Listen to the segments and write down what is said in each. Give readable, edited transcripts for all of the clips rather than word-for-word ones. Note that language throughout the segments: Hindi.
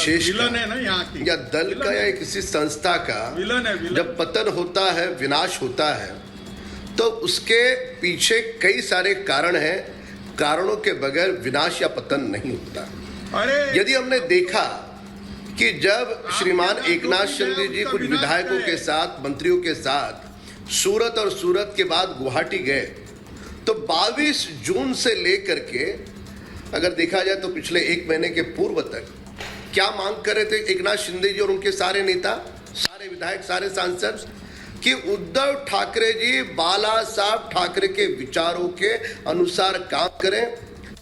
विशेष का है ना यहाँ की, या दल का या किसी संस्था का जब पतन होता है, विनाश होता है, तो उसके पीछे कई सारे कारण हैं। कारणों के बगैर विनाश या पतन नहीं होता। यदि हमने देखा कि जब श्रीमान एकनाथ शिंदे जी कुछ विधायकों के साथ, मंत्रियों के साथ सूरत और सूरत के बाद गुवाहाटी गए, तो 22 जून से लेकर के अगर देखा जाए तो पिछले एक महीने के पूर्व तक क्या मांग कर रहे थे एकनाथ शिंदे जी और उनके सारे नेता, सारे विधायक, सारे सांसद, कि उद्धव ठाकरे जी बाला साहब ठाकरे के विचारों के अनुसार काम करें,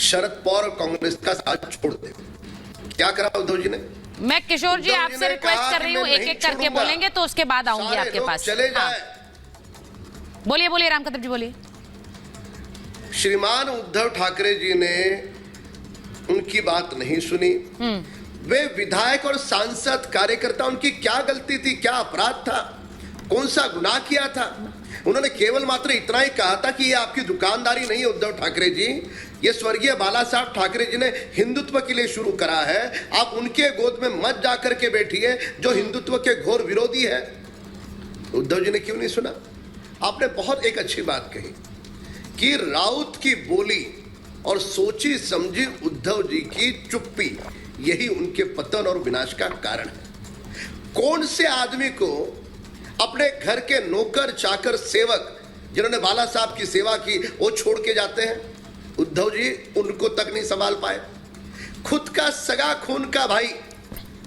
शरद पवार और कांग्रेस का साथ छोड़ दें। क्या करा उद्धव जी ने? मैं किशोर जी आपसे रिक्वेस्ट कर रही हूँ, एक एक करके बोलेंगे तो उसके बाद आऊंगी आपके पास। चले जाए। बोलिए बोलिए रामकदम जी बोलिए। श्रीमान उद्धव ठाकरे जी ने उनकी बात नहीं सुनी। वे विधायक और सांसद कार्यकर्ता, उनकी क्या गलती थी, क्या अपराध था, कौन सा गुनाह किया था? उन्होंने केवल मात्र इतना ही कहा था कि ये आपकी दुकानदारी नहीं है उद्धव ठाकरे जी, ये स्वर्गीय बाला साहब ठाकरे जी ने हिंदुत्व के लिए शुरू करा है, आप उनके गोद में मत जाकर के बैठिए जो हिंदुत्व के घोर विरोधी है। उद्धव जी ने क्यों नहीं सुना? आपने बहुत एक अच्छी बात कही कि राउत की बोली और सोची समझी उद्धव जी की चुप्पी, यही उनके पतन और विनाश का कारण है। कौन से आदमी को अपने घर के नौकर चाकर सेवक जिन्होंने बाला साहब की सेवा की वो छोड़ के जाते हैं? उद्धव जी उनको तक नहीं संभाल पाए। खुद का सगा खून का भाई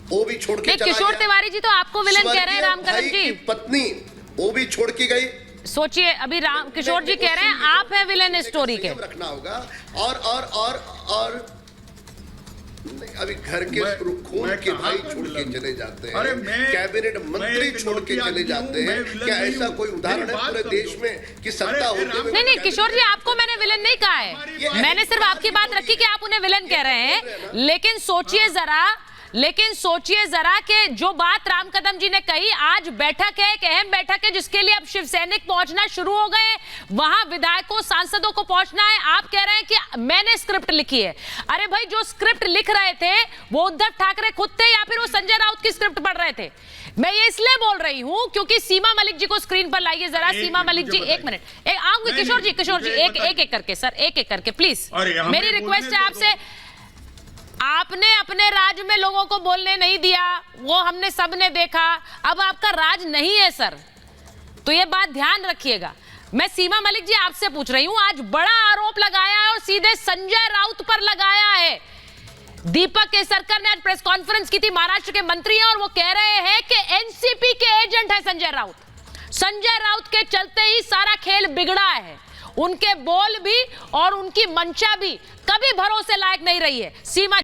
वो भी छोड़ के चला गया। किशोर तिवारी जी तो आपको विलन कह रहे हैं रामकदम जी। पत्नी वो भी छोड़ के गई। सोचिए अभी किशोर जी कह रहे हैं आप हैं विलन स्टोरी के। रखना होगा और अभी घर के खून के भाई छोड़ के चले जाते हैं, कैबिनेट मंत्री छोड़ के चले जाते हैं। क्या ऐसा कोई उदाहरण है पूरे देश में कि सत्ता होते हुए? नहीं किशोर जी आपको मैंने विलन नहीं कहा है, मैंने सिर्फ आपकी बात रखी कि आप उन्हें विलन कह रहे हैं। लेकिन सोचिए जरा कि जो बात रामकदम जी ने कही, आज बैठक है, एक अहम बैठक है जिसके लिए अब शिव सैनिक पहुंचना शुरू हो गए, वहां विधायकों सांसदों को पहुंचना है। आप कह रहे हैं कि मैंने स्क्रिप्ट लिखी है। अरे भाई जो स्क्रिप्ट लिख रहे थे वो उद्धव ठाकरे खुद थे या फिर वो संजय राउत की स्क्रिप्ट पढ़ रहे थे? मैं ये इसलिए बोल रही हूं क्योंकि सीमा मलिक जी को स्क्रीन पर लाइए जरा। सीमा मलिक जी एक मिनट आऊंगी। किशोर जी एक करके सर, एक करके प्लीज मेरी रिक्वेस्ट है आपसे। आपने अपने राज में लोगों को बोलने नहीं दिया, वो हमने सबने देखा। अब आपका राज नहीं है सर, तो ये बात ध्यान रखिएगा। मैं सीमा मलिक जी आपसे पूछ रही हूं, आज बड़ा आरोप लगाया है और सीधे संजय राउत पर लगाया है। दीपक केसरकर ने आज प्रेस कॉन्फ्रेंस की थी, महाराष्ट्र के मंत्री हैं और वो कह रहे हैं कि एनसीपी के एजेंट है संजय राउत। संजय राउत के चलते ही सारा खेल बिगड़ा है। उनके बोल भी और उनकी मंशा भी कभी भरोसे लायक नहीं रही है। सीमा